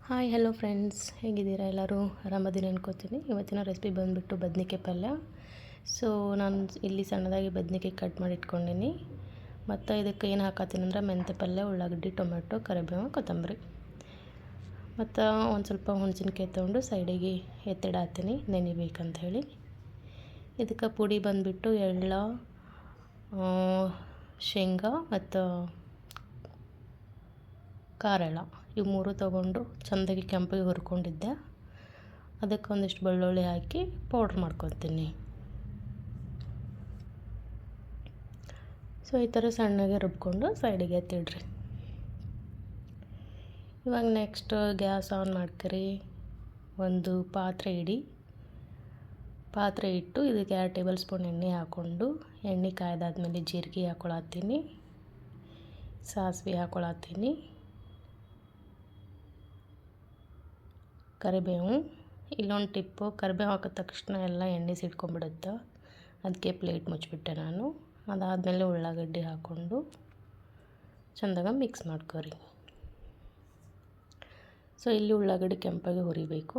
Hi hello friends, ಹೇಗಿದ್ದೀರಾ? ಎಲ್ಲರೂ ಆರಾಮದಿನ ಅನ್ಕೋತೀನಿ. ಇವತ್ತಿನ ರೆಸಿಪಿ ಬಂದುಬಿಟ್ಟು ಬದ್ನಿಕಾಯಿ ಪಲ್ಯ. ಸೊ ನಾನು ಇಲ್ಲಿ ಸಣ್ಣದಾಗಿ ಬದ್ನಿಕಾಯಿ ಕಟ್ ಮಾಡಿ ಇಟ್ಕೊಂಡೀನಿ. ಮತ್ತು ಇದಕ್ಕೆ ಏನು ಹಾಕತ್ತೀನಿ ಅಂದರೆ ಮೆಂತ್ಯ ಪಲ್ಯ, ಉಳ್ಳಾಗಡ್ಡಿ, ಟೊಮೆಟೊ, ಕರಿಬೇವು, ಕೊತ್ತಂಬರಿ ಮತ್ತು ಒಂದು ಸ್ವಲ್ಪ ಹುಣಸಿನ್ಕಾಯಿ ತೊಗೊಂಡು ಸೈಡಿಗೆ ಎತ್ತಿಡಾತೀನಿ ನೆನಿಬೇಕಂತ ಹೇಳಿ. ಇದಕ್ಕೆ ಪುಡಿ ಬಂದುಬಿಟ್ಟು ಎಳ್ಳ, ಶೇಂಗಾ ಮತ್ತು ಕಾರೆಳ ಇವು ಮೂರು ತೊಗೊಂಡು ಚೆಂದಾಗಿ ಕೆಂಪಿಗೆ ಹುರ್ಕೊಂಡಿದ್ದೆ. ಅದಕ್ಕೆ ಒಂದಿಷ್ಟು ಬೆಳ್ಳುಳ್ಳಿ ಹಾಕಿ ಪೌಡ್ರ್ ಮಾಡ್ಕೊತೀನಿ. ಸೊ ಈ ಥರ ಸಣ್ಣಗೆ ರುಬ್ಕೊಂಡು ಸೈಡಿಗೆ ಎತ್ತಿಡ್ರಿ. ಇವಾಗ ನೆಕ್ಸ್ಟ್ ಗ್ಯಾಸ್ ಆನ್ ಮಾಡ್ಕರಿ. ಒಂದು ಪಾತ್ರೆ ಇಡಿ. ಪಾತ್ರೆ ಇಟ್ಟು ಇದಕ್ಕೆ 2 ಟೇಬಲ್ ಸ್ಪೂನ್ ಎಣ್ಣೆ ಹಾಕ್ಕೊಂಡು, ಎಣ್ಣೆ ಕಾಯ್ದಾದ್ಮೇಲೆ ಜೀರಿಗೆ ಹಾಕೊಳತ್ತೀನಿ, ಸಾಸಿವೆ ಹಾಕೊಳತ್ತೀನಿ, ಕರಿಬೇವು. ಇಲ್ಲೊಂದು ಟಿಪ್ಪು, ಕರಿಬೇವು ಹಾಕಿದ ತಕ್ಷಣ ಎಲ್ಲ ಎಣ್ಣೆ ಸಿಡ್ಕೊಂಡ್ಬಿಡುತ್ತೆ, ಅದಕ್ಕೆ ಪ್ಲೇಟ್ ಮುಚ್ಚಿಬಿಟ್ಟೆ ನಾನು. ಅದಾದಮೇಲೆ ಉಳ್ಳಾಗಡ್ಡಿ ಹಾಕ್ಕೊಂಡು ಚೆಂದಾಗ ಮಿಕ್ಸ್ ಮಾಡ್ಕೊರಿ. ಸೊ ಇಲ್ಲಿ ಉಳ್ಳಾಗಡ್ಡಿ ಕೆಂಪಾಗಿ ಹುರಿಬೇಕು.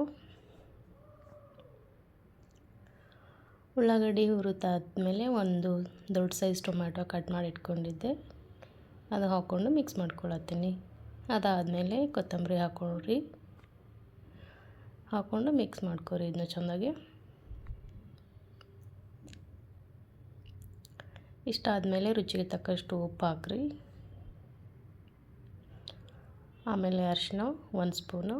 ಉಳ್ಳಾಗಡ್ಡಿ ಹುರಿದಾದ್ಮೇಲೆ ಒಂದು ದೊಡ್ಡ ಸೈಜ್ ಟೊಮ್ಯಾಟೊ ಕಟ್ ಮಾಡಿ ಇಟ್ಕೊಂಡಿದ್ದೆ, ಅದು ಹಾಕ್ಕೊಂಡು ಮಿಕ್ಸ್ ಮಾಡ್ಕೊಳತ್ತೀನಿ. ಅದಾದಮೇಲೆ ಕೊತ್ತಂಬರಿ ಹಾಕ್ಕೊಂಡು ಮಿಕ್ಸ್ ಮಾಡ್ಕೊರಿ ಇದನ್ನ ಚೆಂದಾಗಿ. ಇಷ್ಟಾದಮೇಲೆ ರುಚಿಗೆ ತಕ್ಕಷ್ಟು ಉಪ್ಪು ಹಾಕ್ರಿ. ಆಮೇಲೆ ಅರಿಶಿನ 1 ಸ್ಪೂನು.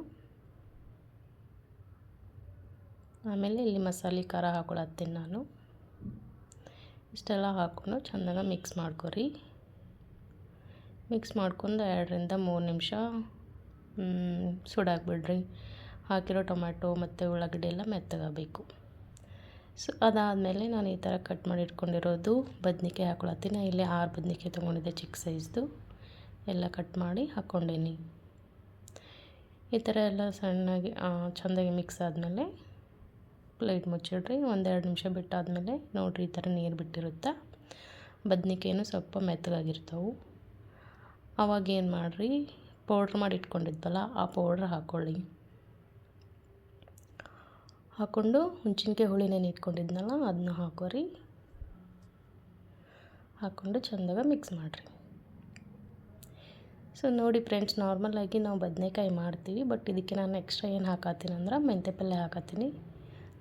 ಆಮೇಲೆ ಇಲ್ಲಿ ಮಸಾಲೆ ಖಾರ ಹಾಕೊಳತ್ತೀನಿ ನಾನು. ಇಷ್ಟೆಲ್ಲ ಹಾಕ್ಕೊಂಡು ಚೆಂದಾಗ ಮಿಕ್ಸ್ ಮಾಡ್ಕೊರಿ. ಮಿಕ್ಸ್ ಮಾಡ್ಕೊಂಡು 2 ರಿಂದ 3 ನಿಮಿಷ ಸುಡಾಕ್ಬಿಡ್ರಿ. ಹಾಕಿರೋ ಟೊಮ್ಯಾಟೊ ಮತ್ತು ಉಳ್ಳಾಗಡ್ಡಿ ಎಲ್ಲ ಮೆತ್ತಗಾಗಬೇಕು. ಸೊ ಅದಾದಮೇಲೆ ನಾನು ಈ ಥರ ಕಟ್ ಮಾಡಿ ಇಟ್ಕೊಂಡಿರೋದು ಬದ್ನಿಕಾಯಿ ಹಾಕೊಳತ್ತೀನಿ. ಇಲ್ಲಿ 6 ಬದ್ನಿಕಾಯಿ ತೊಗೊಂಡಿದ್ದೆ ಚಿಕ್ಕ ಸೈಜ್ದು, ಎಲ್ಲ ಕಟ್ ಮಾಡಿ ಹಾಕ್ಕೊಂಡೀನಿ. ಈ ಥರ ಎಲ್ಲ ಸಣ್ಣಗೆ ಚೆಂದಾಗಿ ಮಿಕ್ಸ್ ಆದಮೇಲೆ ಪ್ಲೇಟ್ ಮುಚ್ಚಿಡ್ರಿ. 1-2 ನಿಮಿಷ ಬಿಟ್ಟಾದಮೇಲೆ ನೋಡಿರಿ, ಈ ಥರ ನೀರು ಬಿಟ್ಟಿರುತ್ತೆ. ಬದ್ನಿಕಾಯಿನೂ ಸ್ವಲ್ಪ ಮೆತ್ತಗಾಗಿರ್ತಾವೆ. ಅವಾಗ ಏನು ಮಾಡಿರಿ, ಪೌಡ್ರ್ ಮಾಡಿ ಇಟ್ಕೊಂಡಿದ್ವಲ್ಲ ಆ ಪೌಡ್ರ್ ಹಾಕ್ಕೊಂಡು ಹುಣಸಿನ್ಕಾಯಿ ಹುಳಿ ಇಟ್ಕೊಂಡಿದ್ನಲ್ಲ ಅದನ್ನ ಹಾಕೋರಿ. ಹಾಕ್ಕೊಂಡು ಚೆಂದಾಗ ಮಿಕ್ಸ್ ಮಾಡಿರಿ. ಸೊ ನೋಡಿ ಫ್ರೆಂಡ್ಸ್, ನಾರ್ಮಲಾಗಿ ನಾವು ಬದನೆಕಾಯಿ ಮಾಡ್ತೀವಿ, ಬಟ್ ಇದಕ್ಕೆ ನಾನು ಎಕ್ಸ್ಟ್ರಾ ಏನು ಹಾಕತ್ತೀನಿ ಅಂದ್ರೆ ಮೆಂತ್ಯ ಪಲ್ಯ ಹಾಕತ್ತೀನಿ.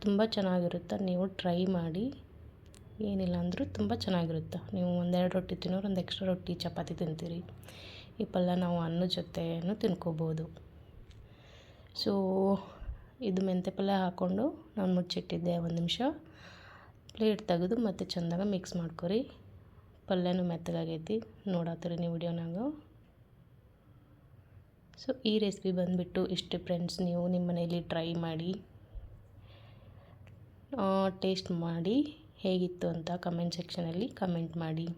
ತುಂಬ ಚೆನ್ನಾಗಿರುತ್ತೆ, ನೀವು ಟ್ರೈ ಮಾಡಿ. ಏನಿಲ್ಲ ಅಂದರೂ ತುಂಬ ಚೆನ್ನಾಗಿರುತ್ತೆ. ನೀವು 1-2 ರೊಟ್ಟಿ ತಿನ್ನೋರು ಒಂದು ಎಕ್ಸ್ಟ್ರಾ ರೊಟ್ಟಿ ಚಪಾತಿ ತಿಂತೀರಿ. ಈ ಪಲ್ಯ ನಾವು ಅನ್ನದ ಜೊತೆನೂ ತಿನ್ಕೋಬೋದು. ಸೊ ಇದು ಮೆಂತ್ಯ ಪಲ್ಯ ಹಾಕ್ಕೊಂಡು ನಾನು ಮುಚ್ಚಿಟ್ಟಿದ್ದೆ 1 ನಿಮಿಷ. ಪ್ಲೇಟ್ ತೆಗೆದು ಮತ್ತೆ ಚೆಂದಾಗ ಮಿಕ್ಸ್ ಮಾಡ್ಕೊರಿ. ಪಲ್ಯನೂ ಮೆತ್ತಗಾಗೈತಿ, ನೋಡತ್ತೀರಿ ನೀವು ವಿಡಿಯೋನಾಗ. ಸೊ ಈ ರೆಸಿಪಿ ಬಂದುಬಿಟ್ಟು ಇಷ್ಟು ಫ್ರೆಂಡ್ಸ್. ನೀವು ನಿಮ್ಮ ಮನೇಲಿ ಟ್ರೈ ಮಾಡಿ, ಟೇಸ್ಟ್ ಮಾಡಿ ಹೇಗಿತ್ತು ಅಂತ ಕಮೆಂಟ್ ಸೆಕ್ಷನಲ್ಲಿ ಕಮೆಂಟ್ ಮಾಡಿ.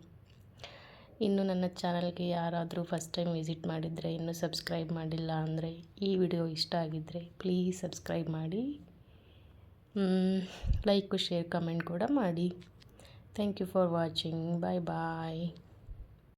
ಇನ್ನು ನನ್ನ ಚಾನಲ್ಗೆ ಯಾರಾದರೂ ಫಸ್ಟ್ ಟೈಮ್ ವಿಸಿಟ್ ಮಾಡಿದರೆ, ಇನ್ನೂ ಸಬ್ಸ್ಕ್ರೈಬ್ ಮಾಡಿಲ್ಲ ಅಂದರೆ, ಈ ವಿಡಿಯೋ ಇಷ್ಟ ಆಗಿದ್ದರೆ ಪ್ಲೀಸ್ ಸಬ್ಸ್ಕ್ರೈಬ್ ಮಾಡಿ. ಲೈಕು, ಶೇರ್, ಕಮೆಂಟ್ ಕೂಡ ಮಾಡಿ. Thank you for watching. Bye bye.